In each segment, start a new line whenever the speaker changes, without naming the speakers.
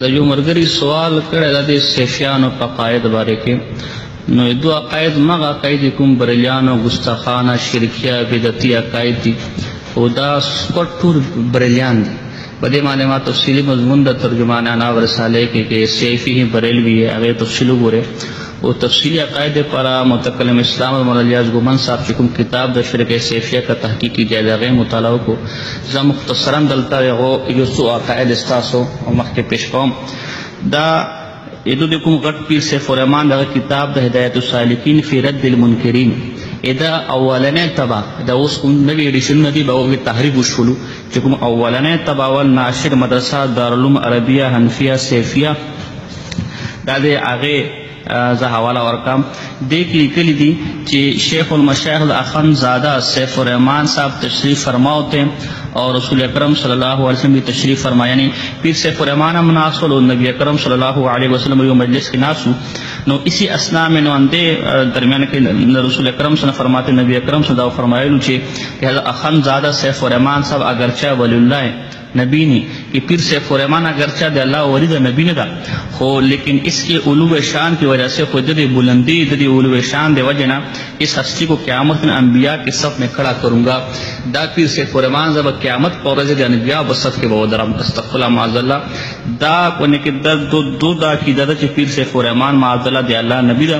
د یو ملګري سوال کړی دا د صوفیانو په عقاید باره کې. نو دو عقاید مغه عقاید کوم بریلیانو ګستاخانه شرکیه بدعتي عقاید دي او دا سپټ ټول بریلیان دي. په دې باندې ما تفصیلي مضمون د ترجمان اناور رساله کې صوفي بریلوي هغه تفصیل وګوره او تفصیلی عقاید پر متکلم اسلام مولانا الیاس گومن صاحب چې کوم کتاب د شرک صوفیه کا تحقیقی جایزه مطالعه کو زه مختصرا دلته یو څو عقاید استاسو او مخکې پیش کوم. دا ایدو د کوم غټ پیر سیف الرحمن دغه کتاب د هدایت السالکین فی رد المنکرین دا اولنې تبع دا اوس کوم نوی ایډیشن ندی به تحریف وشولو چې کوم اولنې تبع ول ناشر مدرسه دارالعلوم عربیه حنفیه صوفیه دا د هغه زه حواله ورکم. دې کې لیکلي دي چې شیخ المشایخ اخند زاده سیف الرحمن صاحب تشریف فرما ہوتے ہیں اور رسول اکرم صلی اللہ علیہ وسلم بھی تشریف فرما، یعنی پیر سیف الرحمن ہم ناسول اور نبی اکرم صلی اللہ علیہ وسلم یو مجلس کی ناسو. نو اسی اسنا میں نو اندے درمیان کے رسول اکرم صلی اللہ فرماتے نبی اکرم صلی اللہ فرمائے کہ اخند زاده سیف الرحمن صاحب اگرچہ ولی اللہ نبی نہیں کہ پیر سیف الرحمن اگرچہ دے اللہ ولی دا نبی ندا خو لیکن اس کے علو شان کی وجہ سے خود دے بلندی دے علو شان دے وجہ نا اس ہستی کو قیامت میں انبیاء کے صف میں کھڑا کروں گا. دا پیر سیف الرحمن جب قیامت پورے دے انبیاء بصف کے بودرم استغفر اللہ معاذ اللہ دا کونے کے دو دا کی دا چ پیر سیف الرحمن معاذ اللہ دے اللہ نبی دا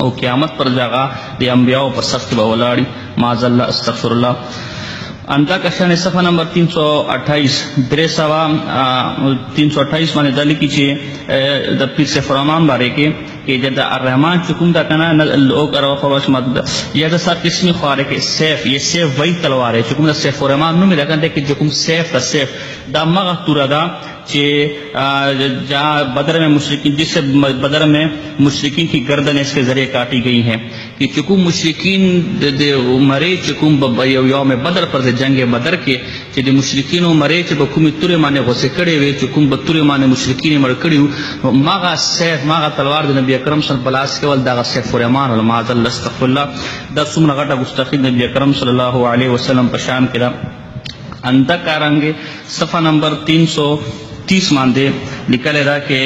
او قیامت پر جگہ دے انبیاء پر صف کے بولاڑی معاذ اللہ استغفر اللہ. انتا کشان صفحہ نمبر 328 328 مانے دلی کی چھے دا پیر سیف الرحمن بارے کے کہ جد الرحمن چکم دا کنا لوگ اروا خواش مدد یہ دا ساتھ قسمی خوارے کے سیف یہ سیف وہی تلوار ہے چکم دا سیف الرحمن نمی رکھن دے کہ چکم سیف دا سیف دا مغتورہ دا جہاں بدر میں مشرکین جس سے بدر میں مشرکین کی گردن اس کے ذریعے کاٹی گئی ہیں کہ چکم مشرکین دے مرے چکم یوم بدر پر دے جنگ بدر کے چې د مشرکینو مرې چې به کومې تورې مانې غوسې کړې وې چې کوم به تورې مانې مشرکین یې مړ کړي وو مغه سیف مغه تلوار د نبي اکرم صلی الله علیه وسلم دغه سیف الرحمن معاذ الله استغفر الله دا څومره غټه ګستاخي نبی اکرم صلی الله علیه وسلم په شان کې ده. انده کارنګ صفحه نمبر 330 باندې لیکل دا کې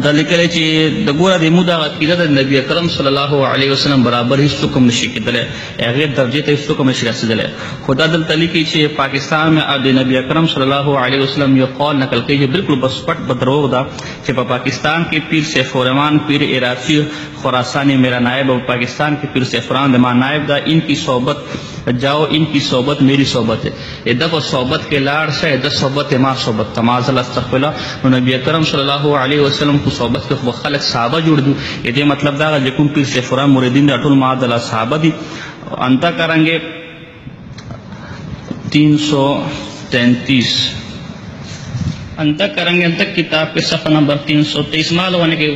دا لیکلی چې د ګوره د مودا عقیده د نبی اکرم صلی الله علیه وسلم برابر هیڅ کوم نشي کېدلی هغې درجې ته هیڅ کوم نشي رسېدلی. خو دا دلته لیکي چې پاکستان میں د نبی اکرم صلی الله علیه وسلم یو قول نقل کوي چې بالکل بس پټ بدروغ ده چې په پاکستان کې پیر سیف الرحمن پیر عراقی خراسانی میرا نائب اور پاکستان کے پیر سیف الرحمن ماں نائب دا ان کی صحبت جاؤ ان کی صحبت میری صحبت ہے یہ دفع صحبت کے لاڑ سے دس صحبت ما صحبت تماز اللہ استغفر اللہ. نبی اکرم صلی اللہ علیہ وسلم کو صحبت کے خلق صحابہ جوڑ دو یہ دے مطلب دا لیکن پیر سیف الرحمن مریدین دا اٹھول معاذ اللہ صحابہ دی. انتا کریں گے 333 انتا کریں گے انتا کتاب کے صفحہ نمبر 323 مال ہونے کے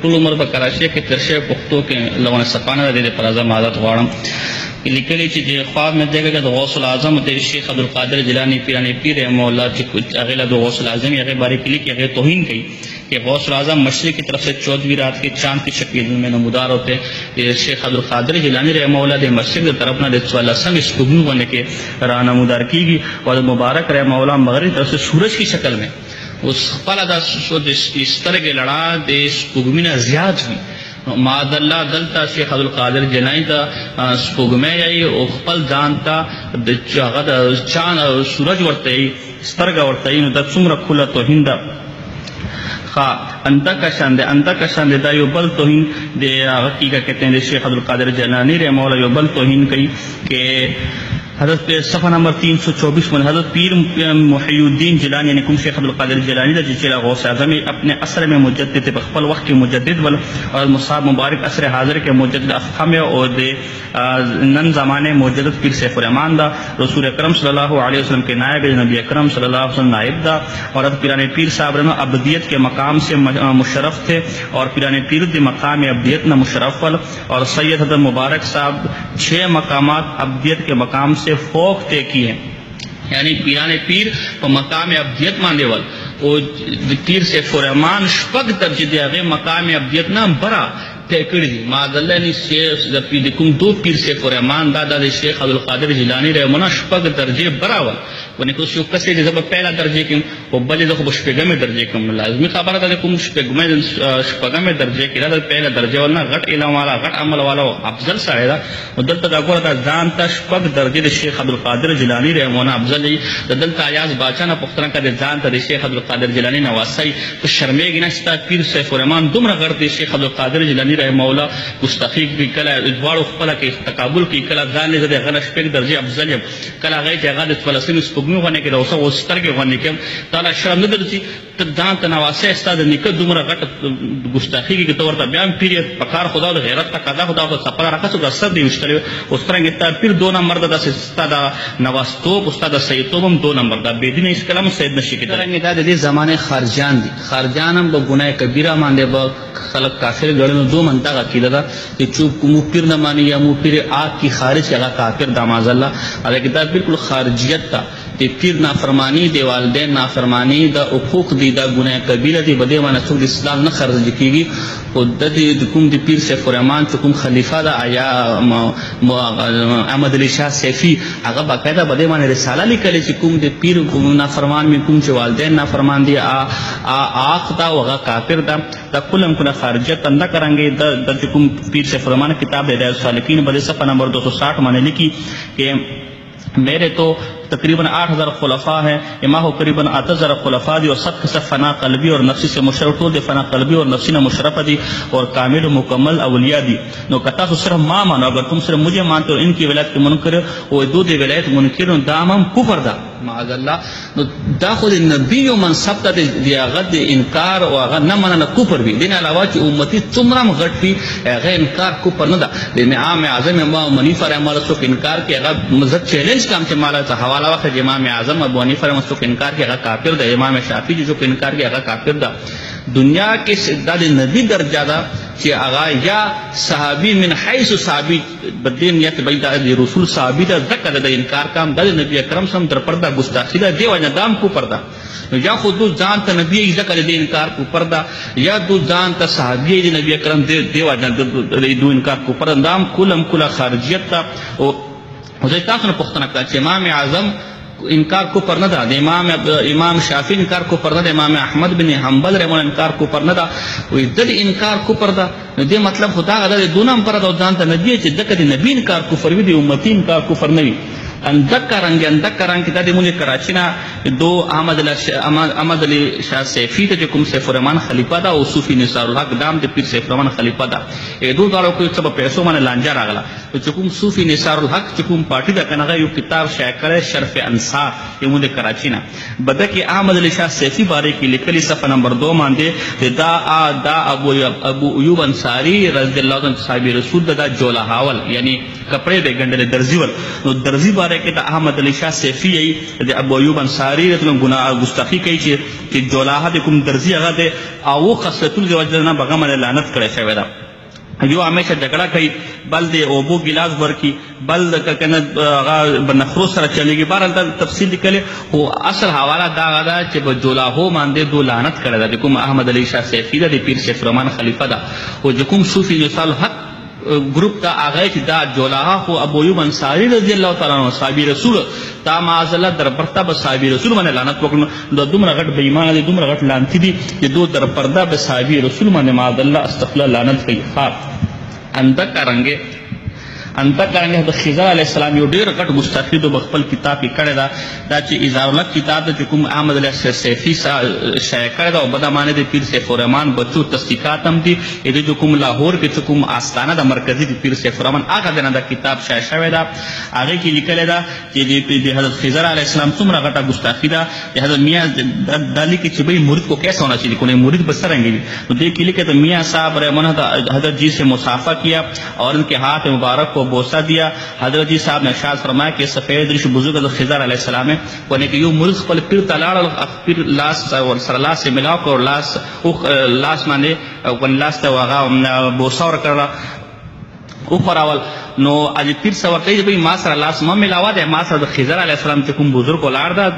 طول عمر بکراشی کے ترشے پختوں کے لونے صفانہ دے دے پر ازم عادت غوارم لیکلی چې خواب میں دیکھا کہ غوث العظم دے شیخ عبدالقادر جیلانی پیرانی پیر مولا چې اغیلا دو غوث العظم اغیل باری کلی کہ اغیل توہین کی کہ غوث العظم مشرق کی طرف سے 14ویں رات کے چاند کی شکل میں نمودار ہوتے شیخ عبدالقادر جیلانی رحمہ مولا دے مشرق کی طرف نہ دے 14 سپگنو بنے کے راہ نمودار کی گی اور مبارک رحمہ مولا مغرب طرف سے سورج کی شکل میں اس پالا دا اس طرح کے لڑا دے سپگمینہ زیاد ہوئی معاذ اللہ دلتا شیخ عبدالقادر جیلانی تا سپوگمے یای او خپل ځان ته چاند سورج ورته سترګه ورته نو د څومره کله توهین ده. انتا کا شان دے دا یو بل توہین دے حقیقہ کہتے ہیں شیخ عبدالقادر جیلانی رحمہ اللہ یو بل توہین کئی کہ حضرت صفحہ نمبر 324 میں حضرت پیر محی الدین جیلانی یعنی کم شیخ عبدالقادر جیلانی دا جچیلا غوث اعظم اپنے اثر میں مجدد بخفل وقت کے مجدد اور مصاب مبارک اثر حاضر کے مجدد افخم اور دے نن زمانے مجدد پیر سیف الرحمن دا رسول اکرم صلی اللہ علیہ وسلم کے نائب نبی اکرم صلی اللہ علیہ وسلم نائب دا اور حضرت پیران پیر صاحب رحمہ عبدیت کے مقام سے مشرف تھے اور پیران پیر دے مقام عبدیت نہ مشرف اور سید حضرت مبارک صاحب 6 مقامات عبدیت کے مقام سے فوق طے کی ہیں یعنی پیران پیر پر مقام عبدیت ماندے ول او پیر سیف الرحمن شپږ درجې دی هغه مقام عبدیت نام برا طے کړی دي. معاذ الله ني شیخ د پیر کوم دو پیر سیف الرحمن دا د شیخ عبدالقادر جیلانی رحمه الله شپږ درجې برا ول ونې که اوس یو کس دی زه به پیله درجې کې خو بل یې زه خو به شپږمې درجې کې لازمي خبره ده کوم شپږمې درجې کې دا د پیله درجې والا نه غټ علم والا غټ عمل والا افضل سړی ده نو دلته دا ګوره دا ځان ته شپږ درجې د شیخ عبدالقادر جیلاني رحمه افضل دی د دلته ایاز باچا نه پوښتنه کوي ځان ته د شیخ عبدالقادر جیلاني نه واسطه ته شرمېږي نه چې ستا پیر سیف الرحمن دومره غټ دی شیخ عبدالقادر جیلاني رحمه الله ګستاخي کوي کله دواړو خپله کوي تقابل کوي کله ځان یې زه د هغه نه شپږ درجې افضل یم کله هغه چې هغه د څوارلسمې سپوږمۍ غونډې کې د اوس سترګې غونډې کوم تعالی شرم نه درځي ته ځان ته نواسه ستا د نیکه دومره غټه ګستاخي کوي که ته ورته بیا هم پیر یې په کار خدا د غیرت تقاضا خدا خو څپله راکړه څوک سر دې ویشتلی اوس څرنګې تا پیر دو نمبر ده داسې ستا د نواستوب ستا د سیدتوب هم دو نمبر ده بېدینه هېڅکله هم سید نشي کېدلی څرنګې دا د دې زمانې خارجان دي خارجان هم به ګناه کبیره باندې به خلک کافر ګڼي دو من دغه عقیده ده چې څوک مو پیر نه ماني یا مو پیر آگ کی خارج هغه کافر ده معاذالله حالانکې دا بالکل خارجیت ده د پیر نافرمانی د والدین نافرمانی د حقوق دي دا ګناه کبیره دي په دې باندې څوک د اسلام نه خارج کېږي خو د کوم د پیر سیف الرحمن چې کوم خلیفه ده یا احمد علی شاه سیفي هغه باقاعده په دې باندې رساله لیکلې چې کوم د پیر نافرمان مې کوم چې والدین نافرمان دي آق دا هغه کافر ده دا کلم کله خارجیت نه کرانګي د کوم پیر سیف الرحمن کتاب د هدایت السالکین بل صفحه نمبر 260 باندې لیکي کہ میرے تو تقریباً 8000 خلفاء ہیں امام کو قریباً 8000 خلفاء دی اور سب کے سب فنا قلبی اور نفسی سے مشرف ټول د فنا قلبی اور نفسی نے مشرف دی اور کامل و مکمل اولیاء دی نو کتا تو صرف ما مانو اگر تم صرف مجھے مانتے ہو ان کی ولایت کے منکر او دو دی ولایت منکر دام هم کفر دا معاذ الله نو دا خو د نبی او منصب ته دی هغه د انکار او هغه نه مننه کفر وي دین علاوه چې امتی څومره غټ وي هغه انکار کفر نه ده د امام اعظم امام حنیفه رحمه الله څوک انکار کوي هغه مزد چیلنج کام چې مالا ته حواله وکړي امام اعظم ابو حنیفه رحمه الله څوک انکار کوي هغه کافر ده امام شافعی څوک انکار کوي هغه کافر ده دنیا کې د نبی درجه ده چې هغه یا صحابي من حیث صحابي بدین نیت بيد رسول صحابي ده ذکر د انکار کام د نبی اکرم سم در پردا گستاخی ده دی وجه دام کو پردا یا خود ځان ته نبی ذکر د انکار کو پردا یا دو ځان ته صحابي د نبی اکرم دی وجه د انکار کو پردا دام کلم کلا خارجیت تا او زه تاسو نه پوښتنه کوم چې امام اعظم انکار کو پر نه ده امام شافعی انکار کو پر نه ده امام احمد بن حنبل رحمه الله انکار کو پر نه ده وې د انکار کو پر ده نو دې مطلب خدا غره دونم پر ده ځان ته نبی چې دغه د نبی انکار کو پر وي د امتی انکار کو پر نه وي اندکرنګ دا د مونږ کراچي نه دو احمد علی شاه سیفی ته کوم سیف الرحمن خلیفہ دا او صوفی نثار الحق دام د پیر سیف الرحمن خلیفہ دا دو دارو کوئی څه پیسو باندې لانجه راغله چې کوم صوفی نثار الحق چې کوم پارټي دا کنه یو کتاب شایع کړی شرف انصار یې مونږ کراچي نه بده کې احمد علی شاه سیفی باره کې لیکلي صفحه نمبر 2 باندې دا ابو ایوب انصاری رضی الله عنه صحابي رسول دا جولا حاول یعنی کپڑے به ګندل درزی ول نو درزی باره کې د احمد علی شاه سیفی د ابو ایوب انصاری رته ګناه ګستاخی کوي چې جولاها د کوم درزی هغه د او خصلتونو د وجه نه بغم لعنت کړی شوی ده یو همیشه جګړه کوي بل د اوبو ګلاس ورکی بل د کنه هغه بنخرو سره چلیږي بهرحال دا تفصیل لیکلی خو اصل حواله دا هغه ده چې په جولاهو باندې دو لعنت کړی ده د کوم احمد علی شاه سیفی ده د پیر سیف الرحمن خلیفه ده او د کوم صوفي نثار الحق گروپ تا آغای چې دا جولاها خو ابو ایوب انصاری رضی الله تعالی عنہ صحابي رسول تا معاذ در پرده به صحابي رسول باندې لعنت وکړو د دومره غټ بې ایمانه دي دومره غټ لعنتي دي چې دو در پرده به صحابي رسول باندې معاذ الله استغفر الله لعنت کوي اندکرنګ د خضر علیه السلام یو ډېر غټ مستفید په خپل کتاب کې کړی دا چې اظهار الحق کتاب د کوم احمد علی سیفی شایع کړی دا او بدامانه د پیر سیف الرحمن بچو تصدیقات هم دي د کوم لاهور کې کوم آستانه د مرکزی د پیر سیف الرحمن هغه دنه د کتاب شایع شوی دا هغه کې لیکل دا چې د حضرت خضر علیه السلام څومره غټه ګستاخی ده د حضرت میاں دالی کې چې بھئی مرید کو کیسا ہونا چاہیے کوئی مرید بس رنگی تو دیکھ لیکن تو میاں صاحب رحمہ حضرت جی سے مسافہ کیا اور ان کے ہاتھ مبارک کو بوسہ دیا حضرت جی صاحب نے ارشاد فرمایا کہ سفید رش بزرگ حضرت خضر علیہ السلام ہے کونے کہ یو مرید خپل پیر تلاړ پیر لاس سره لاس ملاو کو لاس باندې ون لاس ته واغه بوسه ور کړه او پراول نو اج پیر څور کوي به ما سره لاس ما ملاوا ده ما سره خضر علیہ السلام ته کوم بزرگ ولار ده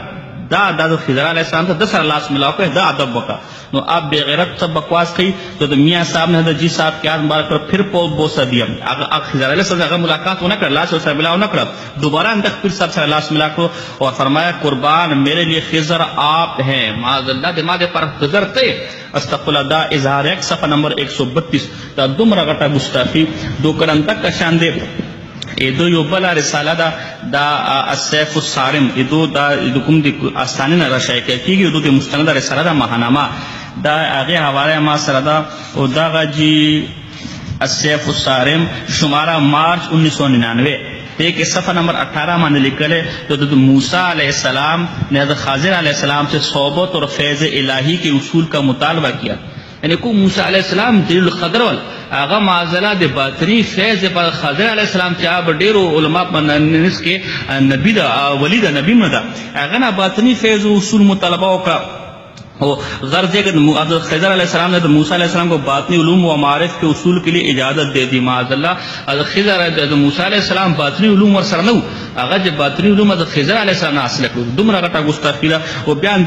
دا د خضر علیه السلام ته د سره لاس ملاو کړی دا ادب وکړه. نو اب بے غیرت سب بکواس کی تو میاں صاحب نے جی صاحب کے ہاتھ مبارک پر پھر بوسہ دیا. خضر علیہ السلام اگر ملاقات نہ کر لاش سے ملاو نہ کر دوبارہ اندر پھر صاحب سے لاش ملا کرو اور فرمایا قربان میرے لیے خضر آپ ہیں. معاذ اللہ دماغ پر خضر تھے استغفر اللہ. دا اظہار ایک صفحہ نمبر 132 دا دمرا غٹا گستاخی دو کرن تک کا شان دے. ایدو یو بلا رسالہ دا السیف الصارم ایدو دا کوم دی آستانه نه راشای کیږي ایدو دی مستند رسالہ دا ماهنامه دا هغه حواله ما سره دا او دا جی السیف الصارم شمارہ مارچ 1999 ایک صفحہ نمبر 18 میں لکھا ہے تو موسیٰ علیہ السلام نے حضرت خضر علیہ السلام سے صحبت اور فیض الہی کے اصول کا مطالبہ کیا. یعنی کو موسیٰ علیہ السلام دلیل القدر وال آغا معذلہ دے باطنی فیض پر خضر علیہ السلام چاہ بڑیرو علماء نس کے نبی دا ولی دا نبی مدا آغا نا باطنی فیض و اصول مطالبہ کا غرض ہے کہ حضرت خضر علیہ السلام نے موسیٰ علیہ السلام کو باطنی علوم و معارف کے اصول کے لیے اجازت دے دی. معاذ اللہ حضرت خضر موسیٰ علیہ السلام باطنی علوم اور سرنو اگر جب باطنی علوم حضرت خضر علیہ السلام نے حاصل کر دمرا غٹا گستاخی وہ بیان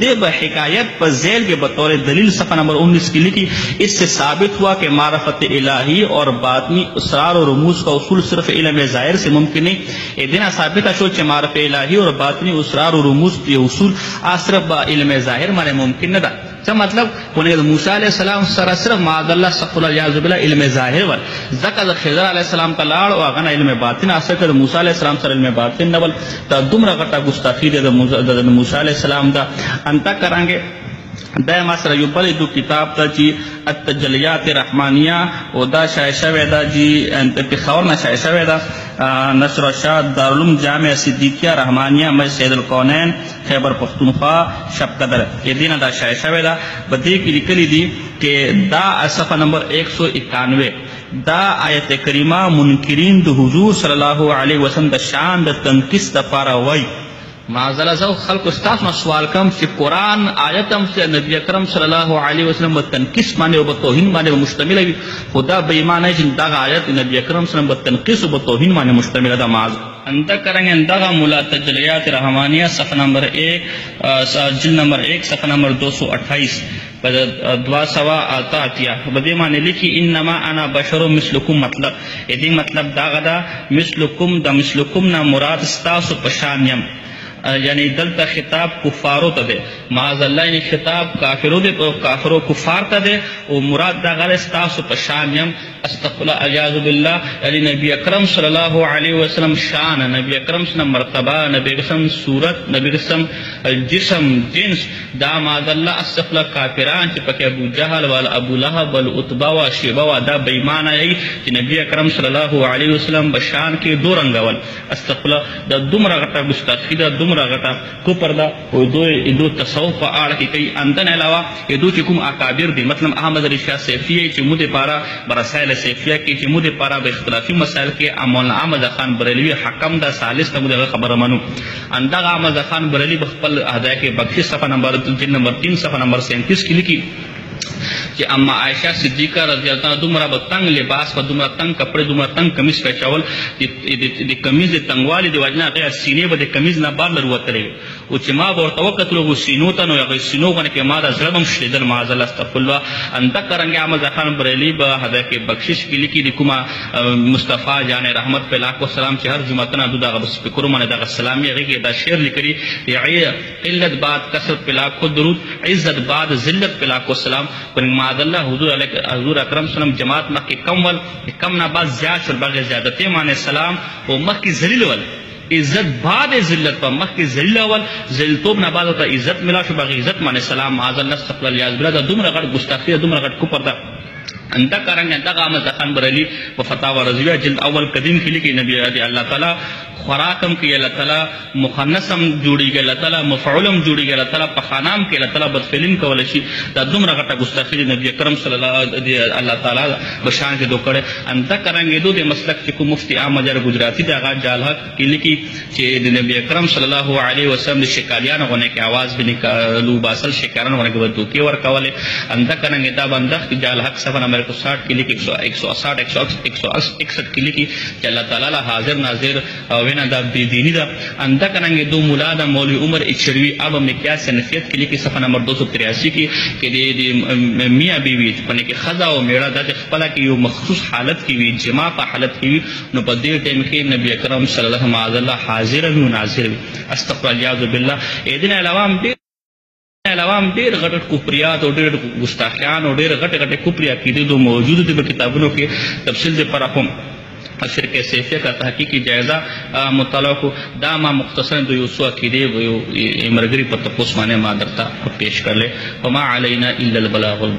دے بحکایت پر ذیل کے بطور دلیل صفحہ نمبر 19 کی لکھی. اس سے ثابت ہوا کہ معرفت الہی اور باطنی اسرار و رموز کا اصول صرف علم ظاہر سے ممکن نہیں. دینا ثابت ہے کہ معرفت الہی اور باطنی اسرار و رموز یہ اصول صرف علم ظاہر مانے ممکن نہ دا. کیا مطلب موسیٰ علیہ السلام سر صرف معاذ اللہ استغفر اللہ یعوذ باللہ علم ظاہر ول زکر خضر علیہ السلام کا لاڑ او غنا علم باطن اثر کر موسیٰ علیہ السلام سر علم باطن نول تا دمرا غٹا گستاخی دے موسیٰ علیہ السلام دا انتا کریں گے. دا ما سره یو بل دو کتاب ته چې التجلیات رحمانیه او دا شایع شوی دا جی پېښور نه شایع شوی دا نشر ارشاد دارالعلوم جامع صدیقیہ رحمانیہ مسجد سید القونین خیبر پختونخوا شب قدر یہ دین دا شایع شوی دا بدی کی لکلی دی کہ دا صفحہ نمبر 191 دا آیت کریمہ منکرین دو حضور صلی اللہ علیہ وسلم دا شان دا تنقیص دا پارا وی. معذرہ زو خلق استاذ میں سوال کم کہ قرآن آیتم سے نبی اکرم صلی اللہ علیہ وسلم تنقیص مانے و توہین مانے و مشتمل ہے خدا بے ایمان ہے جن دا آیت نبی اکرم صلی اللہ علیہ وسلم تنقیص و توہین مانے مشتمل ہے. معاذ اندر کریں گے اندغا ملا تجلیات رحمانیہ صفحہ نمبر 1 جلد نمبر 1 صفحہ نمبر 228 دوا سوا آتاتیا بدے مانے لکھی انما انا بشر مثلکم مطلب یہ مطلب دا غدا مثلکم دا مثلکم نا مراد استاس و پشانیم یعنی دلتا خطاب کفارو تا دے. معاذ اللہ یعنی خطاب کافرو دے کافرو کفار تا دے و مراد دا غل استاسو پشانیم استغفر اللہ اعوذ باللہ یعنی نبی اکرم صلی اللہ علیہ وسلم شان نبی اکرم صلی اللہ علیہ وسلم مرتبہ نبی اکرم صورت نبی اکرم جسم جنس دا معاذ اللہ استغفر اللہ کافران چی پک ابو جہل والا ابو لہب والعتبہ و شیبہ و دا بیمان آئی چی نبی اکرم صلی اللہ علیہ وسلم بشان کے دو رنگول استغفر اللہ دا دمرا غٹا گستاخی دا دمرا غٹا کپر دا دو تصوف پا آڑا کی کئی اندن علاوہ دو چی کم اکابر دی مطلب احمد علی شاہ سیفیہ چی مود پارا برسائل سیفیہ کی چی مود پارا با اختلافی مسائل کے مولانا احمد خان بریلوی حکم دا سالس تا مود خبر منو اندغ احمد خان بریلی بخپل اہدائی کے بخشی صفحہ نمبر 3 صفحہ نمبر 37 کی لکھی کہ اما عائشہ صدیقہ رضی اللہ عنہ دمرا بتنگ لباس و دمرا تنگ کپڑے دمرا تنگ کمیز پہ چاول دی کمیز دی تنگوالی دی واجنا غیر سینے با دی کمیز نبار لروت کرے او چی ما بورتا وقت لوگو سینو تا نو یا غیر سینو گانے کہ ما دا ظلم شدن معاذ اللہ استغفر اللہ اندک کرنگے احمد خان بریلی با حضرت کے بخشش کی لکی دی کما مصطفیٰ جان رحمت پہ لاکھ و سلام چی ہر جمعتنا دو دا غبس پکرو من دا سلامی غیر دا شیر لکری قلت بعد کسرت پہ لاکھ و درود عزت بعد ذلت پہ لاکھ و سلام پر معاذ اللہ حضور اکرم صلی اللہ علیہ وسلم جماعت مخ کی کم ول کم نباز زیاد شر بغیر زیادتی معنی سلام و مخ کی ذلیل ول عزت بعد ذلت پر مخ کی ذلیل ول ذلتوب نباز ہوتا عزت ملا شر بغیر عزت معنی سلام معاذ اللہ استغفر اللہ علیہ وسلم دمرا غٹ گستاخی دمرا غٹ کفر دا انتا کرنگے انتا قامت خان بریلی و فتاوہ رضویہ جلد اول قدیم کی لکی نبی اللہ تعالی خوراکم کی اللہ تعالی مخنصم جوڑی گئی اللہ تعالی مفعولم جوڑی گئی اللہ تعالی پخانام کی اللہ تعالی بدفلم کولشی دا دمرا غٹا گستاخی نبی اکرم صلی اللہ تعالی بشان کے دو کرے انتا کرنگے دو دے مسلک چکو مفتی احمد جار گجراتی دا آغاز جالحق کی لکی چی نبی اکرم صلی اللہ علیہ وسلم دے شکاریان ہونے کے آواز بھی نکالو باسل شکاران ہونے کے بدوکی ورکولے انتا کرنگے دا بندخ جالحق صفحہ نمبر नंबर 160 की लिखी 160 161 की लिखी कि अल्लाह ताला हाजिर नाजिर वेना दा बेदीनी दा अंदा करेंगे दो मुला दा मौलवी उमर इचरवी अब में क्या सनफियत की लिखी सफा नंबर 283 की कि दे मियाँ बीवी पने के खजा और मेड़ा दा खपला की यो मखसूस हालत की हुई जमा पा हालत की हुई नो बदे टाइम के नबी अकरम सल्लल्लाहु अलैहि वसल्लम हाजिर व नाजिर अस्तगफिरुल्लाह बिल्लाह ए दिन अलावा ढेर घट कुफरियात और ढेर गुस्ताखियान और ढेर घट कुफरी अकीदे जो मौजूद थे किताबों के तफसील पर हम शिरक सैफिया का तहकीकी जायजा मुताला को दामा मुख्तसर दो यूसु अकीदे वो मरगरी पर तपोस माने मादरता पेश कर ले वमा अलैना इल्लल बलागुल